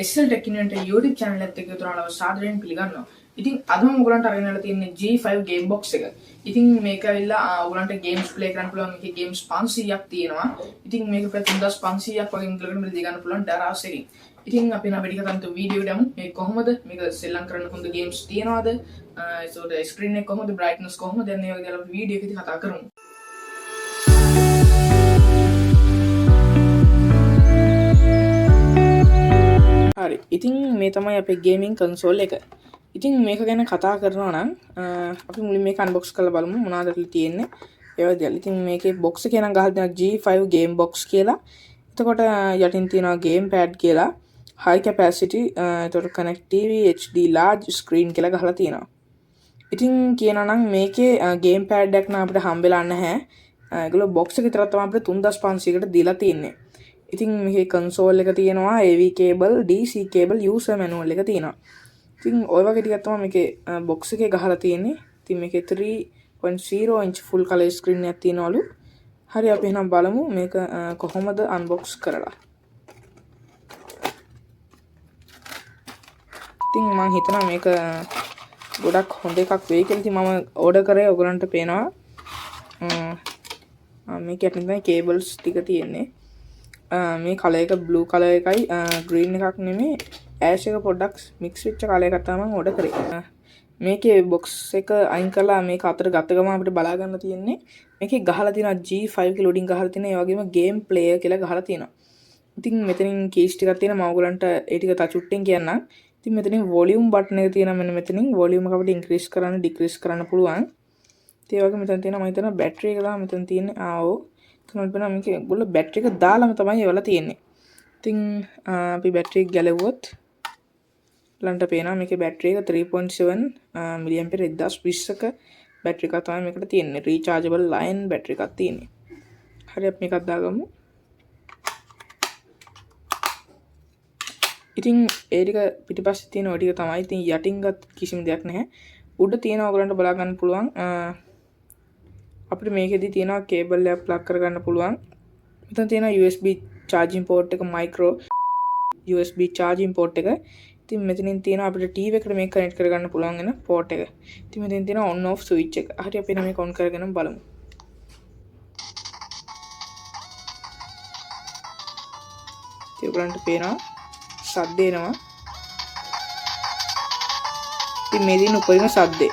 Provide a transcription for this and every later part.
SL Tech Invent YouTube channel එකත් එක්ක උතුරනව සාදරයෙන් පිළිගන්නවා. ඉතින් අද මම ඔයගලන්ට අරගෙන ආලා තියෙන්නේ G5 game box එක. ඉතින් මේක ඇවිල්ලා ඔයගලන්ට games play කරන්න පුළුවන්. මේකේ games 500ක් තියෙනවා. ඉතින් මේක ප්‍රති 3500ක් වගේ මුදලකට මිලදී ගන්න පුළුවන් ඩරාස් එකකින්. ඉතින් අපි නම් වැඩි කතාන්ත වීඩියෝ එක යමු. මේක කොහොමද? මේක සෙල්ලම් කරන්න හොඳ games තියනවාද? ඒසොට screen එක කොහොමද? brightness කොහොමද? දැන් මේ වගේ දේවල් අපි වීඩියෝ එකේදී කතා කරමු. හරි ඉතින් මේ තමයි අපේ ගේමින් කන්සෝල් එක. ඉතින් මේක ගැන කතා කරනවා නම් අපි මුලින් මේක අන්බොක්ස් කරලා බලමු මොනවද ඇතුලේ තියෙන්නේ. ඒ වගේ දේවල්. ඉතින් මේකේ බොක්ස් එක නම් ගහලා තියෙනවා G5 game box කියලා. එතකොට යටින් තියෙනවා game pad කියලා, high capacity, එතකොට connect TV, HD large screen කියලා ගහලා තියෙනවා. ඉතින් කියනවා නම් මේකේ game pad එකක් නම් අපිට හම්බෙලා නැහැ. ඒගොල්ලෝ box එක විතරක් තමයි අපිට 3500කට දීලා තියෙන්නේ. ඉතින් මේකේ කන්සෝල් එක තියෙනවා, AV cable, DC cable, user manual එක තියෙනවා. ඉතින් ඔය වගේ ටිකක් තමයි මේකේ box එකේ ගහලා තියෙන්නේ. ඉතින් මේකේ 3.0 inch full color screen එකක් තියෙනවලු. හරි අපි එහෙනම් බලමු මේක කොහොමද unbox කරලා. ඉතින් මම හිතනවා මේක ගොඩක් හොඳ එකක් වෙයි කියලා. ඉතින් මම ඕඩර් කරේ ඔයගලන්ට පේනවා. මේක යටින් තමයි cables ටික තියෙන්නේ. මේ කලර් එක බ්ලූ කලර් එකයි ග්‍රීන් එකක් නෙමෙයි ඇෂ් එක පොඩ්ඩක් මික්ස් වෙච්ච කලර් එකක් තමයි මම ඕඩර් කරේ. මේකේ බොක්ස් එක අයින් කරලා මේක අතර ගත්ත ගමන් අපිට බලා ගන්න තියෙන්නේ මේකේ ගහලා තියෙනවා G5 කියලා ලෝඩින් ගහලා තියෙනවා. ඒ වගේම ගේම් ප්ලේයර් කියලා ගහලා තියෙනවා. ඉතින් මෙතනින් කීස් ටිකක් තියෙනවා. මම ඔයගලන්ට ඒ ටික තචුට්ටෙන් කියන්නම්. ඉතින් මෙතනින් වොලියුම් බටන් එක තියෙනවා. මෙන්න මෙතනින් වොලියුම් එක අපිට ඉන්ක්‍රීස් කරන්න ඩික්‍රීස් කරන්න පුළුවන්. ඒ වගේම මෙතන තියෙනවා මම හිතනවා බැටරි එක තමයි මෙතන තියෙන්නේ. ආවෝ තුනල් වෙනවා මේක ගොල්ලෝ බැටරි එක දාලාම තමයි ඒවල තියෙන්නේ. ඉතින් අපි බැටරි එක ගැලවුවොත් ලන්ට පේනවා මේකේ බැටරි එක 3.7 mAh 1020ක බැටරි එකක් තමයි මේකට තියෙන්නේ. රීචාර්ජබල් ලයින් බැටරි එකක් තියෙන්නේ. හරි අපි මේකත් දාගමු. ඉතින් ඒ ටික පිටිපස්සේ තියෙන ඔය ටික තමයි. ඉතින් යටින්ගත් කිසිම දෙයක් නැහැ. උඩ තියෙන ඔයගලන්ට බලා ගන්න පුළුවන්. අපිට මේකෙදි තියෙනවා කේබල් එකක් ප්ලග් කරගන්න පුළුවන්. මෙතන තියෙනවා USB charging port එක, micro USB charging port එක. ඉතින් මෙතනින් තියෙනවා අපිට TV එකට මේක කනෙක්ට් කරගන්න පුළුවන් වෙන port එක. ඉතින් මෙතනින් තියෙනවා on off switch එක. හරි අපි මේක on කරගෙන බලමු. ඉතින් ඔයගලන්ට පේනවා සද්ද එනවා. ඉතින් මේ දින උපරිම සද්දේ.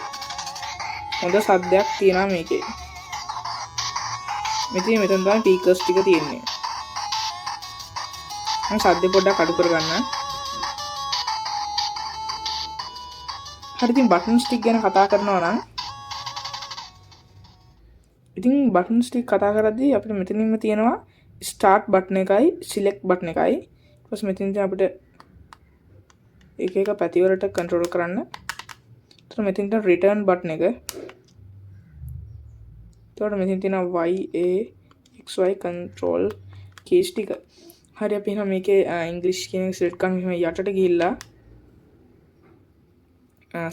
හොඳ සද්දයක් තියෙනවා මේකේ. මෙතන තමයි ස්පීකර්ස් ටික තියෙන්නේ. මම සද්ද පොඩ්ඩක් අඩු කරගන්න. හරි ඉතින් බටන්ස් ටික ගැන කතා කරනවා නම් ඉතින් බටන්ස් ටික කතා කරද්දී අපිට මෙතනින්ම තියෙනවා ස්ටාර්ට් බටන් එකයි සිලෙක්ට් බටන් එකයි. ඊට පස්සේ මෙතනින් අපිට එක එක පැතිවලට කන්ට්‍රෝල් කරන්න. ඊට මෙතනින් තියෙන රිටර්න් බටන් එක. එතකොට මෙතන තියෙනවා Y A X Y control keys ටික. හරි අපි එහෙනම් මේකේ ඉංග්‍රීසි කියන එක සිලෙක්ට් කරන් මෙහෙම යටට ගිහිල්ලා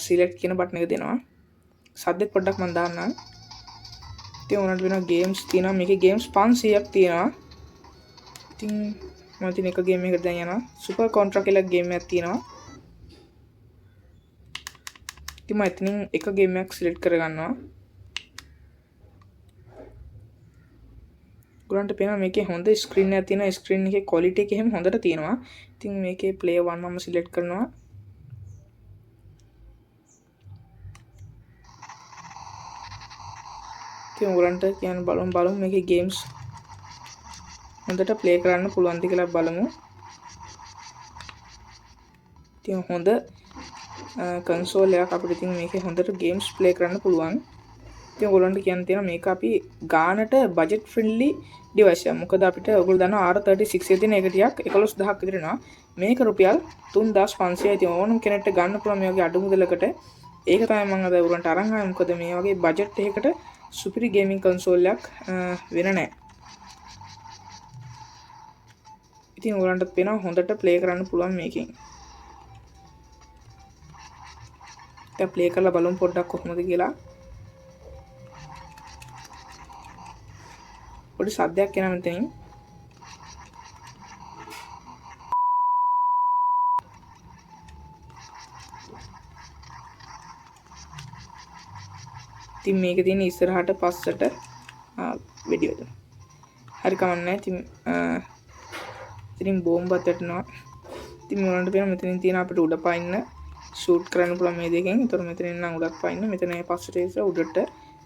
සිලෙක්ට් කියන බටන් එක දෙනවා. සද්දෙත් පොඩ්ඩක් මම දාන්නම්. ඉතින් උනට වෙනවා ගේම්ස් තියෙනවා. මේකේ ගේම්ස් 500ක් තියෙනවා. ඉතින් මම ඉතින් එක ගේම් එකකට දැන් යනවා. සුපර් කොන්ට්‍රා කියලා ගේම් එකක් තියෙනවා. ඉතින් මම එතනින් එක ගේම් එකක් සිලෙක්ට් කරගන්නවා. ගොල්ලන්ට පේනවා මේකේ හොඳ ස්ක්‍රීන් එකක් තියෙනවා. ස්ක්‍රීන් එකේ ක්වොලිටි එක එහෙම හොඳට තියෙනවා. ඉතින් මේකේ ප්ලේ 1 මම සිලෙක්ට් කරනවා. ඉතින් ඔයගලන්ට කියන්න බලමු මේකේ ගේම්ස් හොඳට ප්ලේ කරන්න පුළුවන්ද කියලා බලමු. ඉතින් හොඳ කන්සෝල් එකක් අපිට ඉතින් මේකේ හොඳට ගේම්ස් ප්ලේ කරන්න පුළුවන්. ඉතින් ඔයගලන්ට කියන්න තියෙනවා මේක අපි ගානට බජට් ෆ්‍රෙන්ඩ්ලි ඩිවයිස් එකක්. මොකද අපිට ඔයගොල්ලෝ දන්නවා R36 එකේ තියෙන එක ටිකක් 11000ක් විතර එනවා. මේක රුපියල් 3500යි. ඉතින් ඕනම කෙනෙක්ට ගන්න පුළුවන් මේ වගේ අඩු මුදලකට. ඒක තමයි මම අද ඔයගලන්ට අරන් ආවේ. මොකද මේ වගේ බජට් එකකට සුපිරි ගේමින් කන්සෝල් එකක් වෙන නැහැ. ඉතින් ඔයගලන්ට පේනවා හොඳට ප්ලේ කරන්න පුළුවන් මේකෙන්. දැන් ප්ලේ කරලා බලමු පොඩ්ඩක් කොහොමද කියලා. පොඩි සද්දයක් එනවා මෙතනින්. ඉතින් මේකේ තියෙන ඉස්සරහට පස්සට වෙඩි වැදුනා. හරි කමන්නේ. ඉතින් බෝම්බත් වැටෙනවා. ඉතින් මොනවද පේන මෙතනින් තියෙන අපිට උඩ පයින්න ෂූට් කරන්න පුළුවන් මේ දෙකෙන්. ඒතර මෙතනින් නම් උඩක් පයින්න. මෙතන පස්සට ඉස්සර උඩට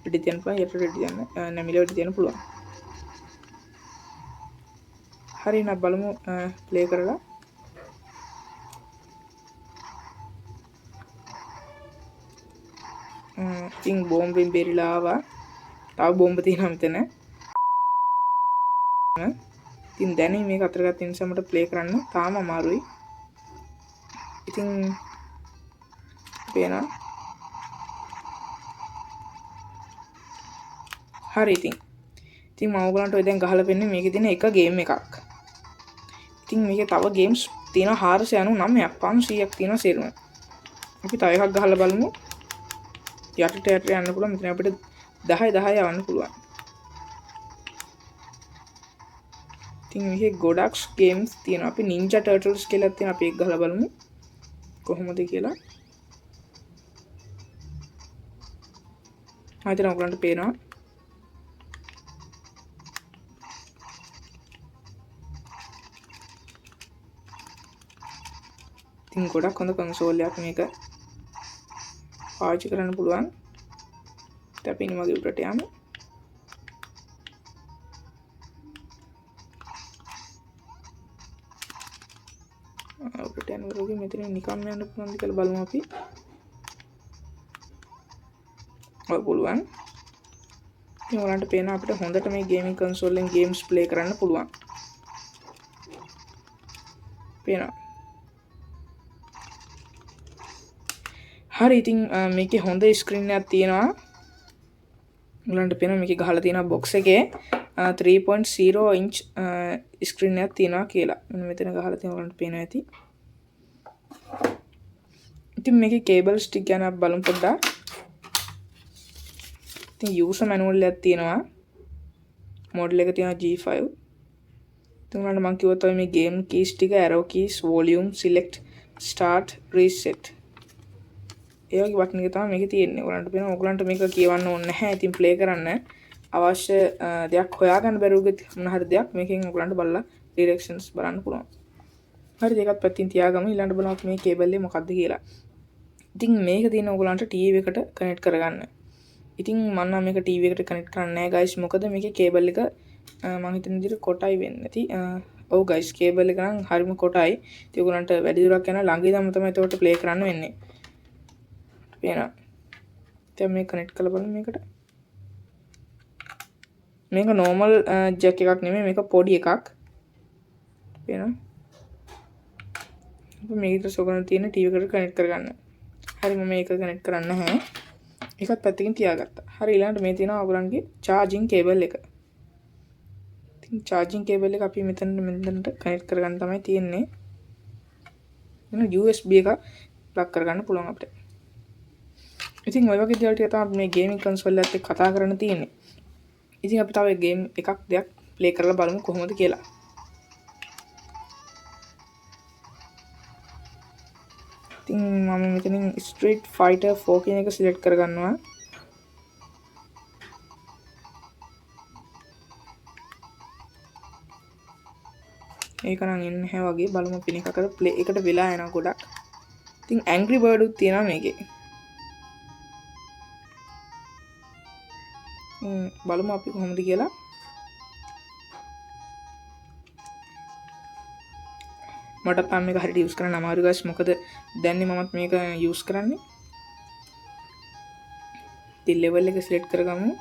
වෙඩි තියන්න පුළුවන්. යටට වෙඩි තියන්න නැමිල වෙඩි තියන්න පුළුවන්. හරි නක් බලමු ප්ලේ කරලා. ඉතින් බෝම්බෙන් බෙරිලා ආවා. තව බෝම්බ තියෙනවා මෙතන. ඉතින් දැන් මේක අතර ගත්ත නිසා මට ප්ලේ කරන්න තාම අමාරුයි. ඉතින් පේනවා. හරි ඉතින් මම ඔයගලන්ට ඔය දැන් ගහලා පෙන්නේ මේකේ තියෙන එක ගේම් එකක්. ඉතින් මේකේ තව ගේම්ස් තියෙනවා 499ක් 500ක් තියෙනවා සේරුම. අපි තව එකක් ගහලා බලමු. යටට යන්න පුළුවන්. මෙතන අපිට 10 යවන්න පුළුවන්. ඉතින් මේකේ ගොඩක් ගේම්ස් තියෙනවා. අපි Ninja Turtles කියලා තියෙනවා. අපි ඒක ගහලා බලමු කොහොමද කියලා. ආයෙත් ඔයගලන්ට පේනවා. ඉතින් ගොඩක් හොඳ කන්සෝල් එකක් මේක. පාවිච්චි කරන්න පුළුවන්. ඉතින් අපි ඉනිමගේ උඩට යමු. උඩට යනකොට මෙතන නිකම් යන්න පුළුවන්ද කියලා බලමු අපි. ඔය පුළුවන්. ඉතින් ඔයාලන්ට පේන අපිට හොඳට මේ ගේමින් කන්සෝල් එකෙන් ගේම්ස් ප්ලේ කරන්න පුළුවන්. පේනවා. හරි ඉතින් මේකේ හොඳ ස්ක්‍රීන් එකක් තියෙනවා. ඔයාලන්ට පේනවා මේකේ ගහලා තියෙනවා බොක්ස් එකේ 3.0 inch ස්ක්‍රීන් එකක් තියෙනවා කියලා. මෙතන ගහලා තියෙනවා ඔයාලන්ට පේනවා ඇති. ඉතින් මේකේ කේබල් ස්ටික් ගැන අපි බලමු පොඩ්ඩක්. ඉතින් යූසර් මැනුවල් එකක් තියෙනවා. මොඩල් එක තියෙනවා G5. ඉතින් ඔයාලන්ට මම කිව්වොත් ඔය මේ ගේම් කීස් ටික arrow keys, volume, select, start, reset ඒ වගේ බටන් එක තමයි මේකේ තියෙන්නේ. ඔයාලන්ට පේනවා ඔයගලන්ට මේක කියවන්න ඕනේ නැහැ. ඉතින් ප්ලේ කරන්න අවශ්‍ය දෙයක් හොයාගන්න බැරුව මොන හරි දෙයක් මේකෙන් ඔයගලන්ට බලලා ඩිරෙක්ෂන්ස් බලන්න පුළුවන්. හරි දෙකක් පැත්තකින් තියාගමු. ඊළඟට බලමු මේ කේබල් එක මොකක්ද කියලා. ඉතින් මේක තියෙන ඔයගලන්ට TV එකට කනෙක්ට් කරගන්න. ඉතින් මම නම් මේක TV එකට කනෙක්ට් කරන්නේ නැහැ guys. මොකද මේකේ කේබල් එක මම හිතන විදිහට කොටයි වෙන්නේ නැති. ඔව් guys කේබල් එක නම් හරිම කොටයි. ඉතින් ඔයගලන්ට වැඩි දුරක් යන ළඟ ඉඳන්ම තමයි ඒකට ප්ලේ කරන්න වෙන්නේ. පේනවා. දැන් මේක කනෙක්ට් කරලා බලමු මේකට. මේක normal jack එකක් නෙමෙයි මේක පොඩි එකක්. පේනවා. අපි මේකට සොගන තියෙන TV එකට කනෙක්ට් කරගන්න. හරි මම මේක කනෙක්ට් කරන්නේ නැහැ. ඒකත් පැත්තකින් තියාගත්තා. හරි ඊළඟට මේ තියෙනවා ඔයගලන්ගේ charging cable එක. ඉතින් charging cable එක අපි මෙතනට කනෙක්ට් කරගන්න තමයි තියෙන්නේ. එන USB එක ප්ලග් කරගන්න පුළුවන් අපිට. ඉතින් ඔය වගේ දේවල් ටික තමයි මේ ගේමින් කන්සෝල් එකත් එක්ක කතා කරන්න තියෙන්නේ. ඉතින් අපි තව ගේම් දෙයක් ප්ලේ කරලා බලමු කොහොමද කියලා. ඉතින් මම මෙතනින් Street Fighter 4 කියන එක සිලෙක්ට් කරගන්නවා. ඒක නම් එන්නේ නැහැ වගේ බලමු පින එකකට ප්ලේ එකට වෙලා යනවා ගොඩක්. ඉතින් Angry Bird උත් තියෙනවා මේකේ. බලමු අපි කොහොමද කියලා. මට තාම මේක හරියට යූස් කරන්න අමාරුයි guys. මොකද දැන්නේ මමත් මේක යූස් කරන්නේ. ඉතින් level එක select කරගමු.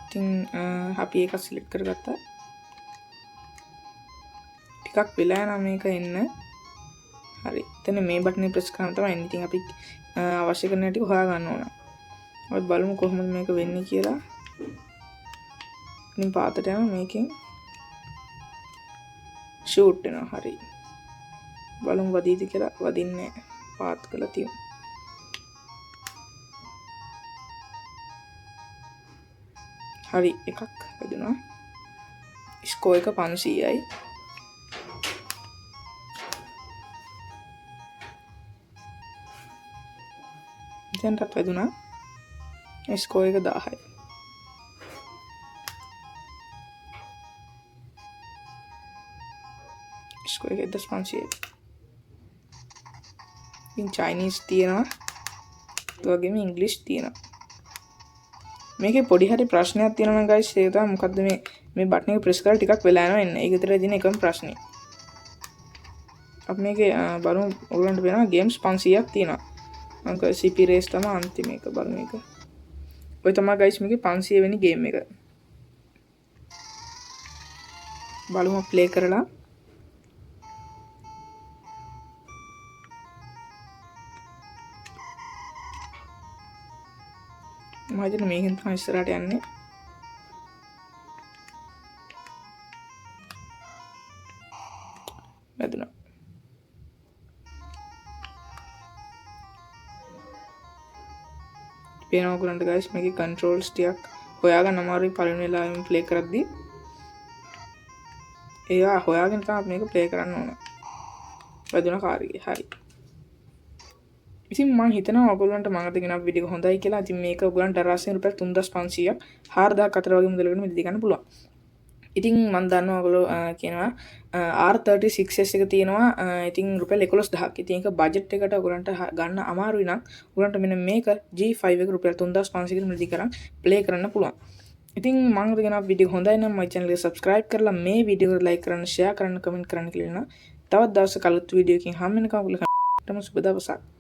ඉතින් අපි ඒක select කරගත්තා. ටිකක් වෙලා යනවා මේක එන්න. හරි. එතන මේ බටන් එක ප්‍රෙස් කරාම තමයි එන්නේ. ඉතින් අපි අවශ්‍ය කරන ටික හොයා ගන්න ඕන. අපි බලමු කොහොමද මේක වෙන්නේ කියලා. ඉතින් පාතට යනවා මේකෙන් ෂූට් වෙනවා. හරි. බලමු වදීද කියලා. වදින්නේ පාත් කරලා තියමු. හරි එකක් වැදුනා. ස්කෝර් එක 500යි. එතෙන්ටත් වැදුනා. ස්කෝර් එක 1000යි. ස්කෝර් එක 1500යි. ඉතින් චයිනීස් තියෙනවා. ඒ වගේම ඉංග්‍රීසි තියෙනවා. මේකේ පොඩි හරි ප්‍රශ්නයක් තියෙනවා නම් guys ඒක තමයි මොකද්ද මේ බටන් එක ප්‍රෙස් කරලා ටිකක් වෙලා යනවා එන්න. ඒක විතරයි තියෙන එකම ප්‍රශ්නේ. අපි මේකේ බලමු ඔයගලන්ට වෙනවා ගේම්ස් 500ක් තියෙනවා. මම CP race තමයි අන්තිම එක බලමු එක. ඔය තමයි guys මේකේ 500 වෙනි ගේම් එක. බලමු ප්ලේ කරලා. මම හිතන්නේ මේකෙන් තමයි ඉස්සරහට යන්නේ. වැදුනා. පේනවා ඔයගලන්ට guys මේකේ controls ටිකක් හොයාගන්න අමාරුයි පළවෙනි වෙලාවෙම ප්ලේ කරද්දී. ඒවා හොයාගෙන තමයි මේක ප්ලේ කරන්න ඕන. වැදුනා කාර්යය. හරි. ඉතින් මම හිතනවා ඔයගොල්ලන්ට මම අද ගෙනව වීඩියෝ හොඳයි කියලා. ඉතින් මේක ඔයගොල්ලන්ට රාසියෙන් රුපියල් 3500ක් 4000ක් අතර වගේ මුදලකට මිලදී ගන්න පුළුවන්. ඉතින් මම දන්නවා ඔයගොල්ලෝ කියනවා R36s එක තියෙනවා. ඉතින් රුපියල් 11000ක්. ඉතින් ඒක බජට් එකට ඔයගොල්ලන්ට ගන්න අමාරුයි නම් ඔයගොල්ලන්ට මෙන්න මේක G5 එක රුපියල් 3500කට මිලදී කරන් ප්ලේ කරන්න පුළුවන්. ඉතින් මම අද ගෙනව වීඩියෝ හොඳයි නම් මගේ channel එක subscribe කරලා මේ වීඩියෝ එක like කරන්න, share කරන්න, comment කරන්න කියලා. තවත් දවසක අලුත් වීඩියෝ එකකින් හම්බ වෙනකම් ඔයගොල්ලන්ටම සුබ දවසක්.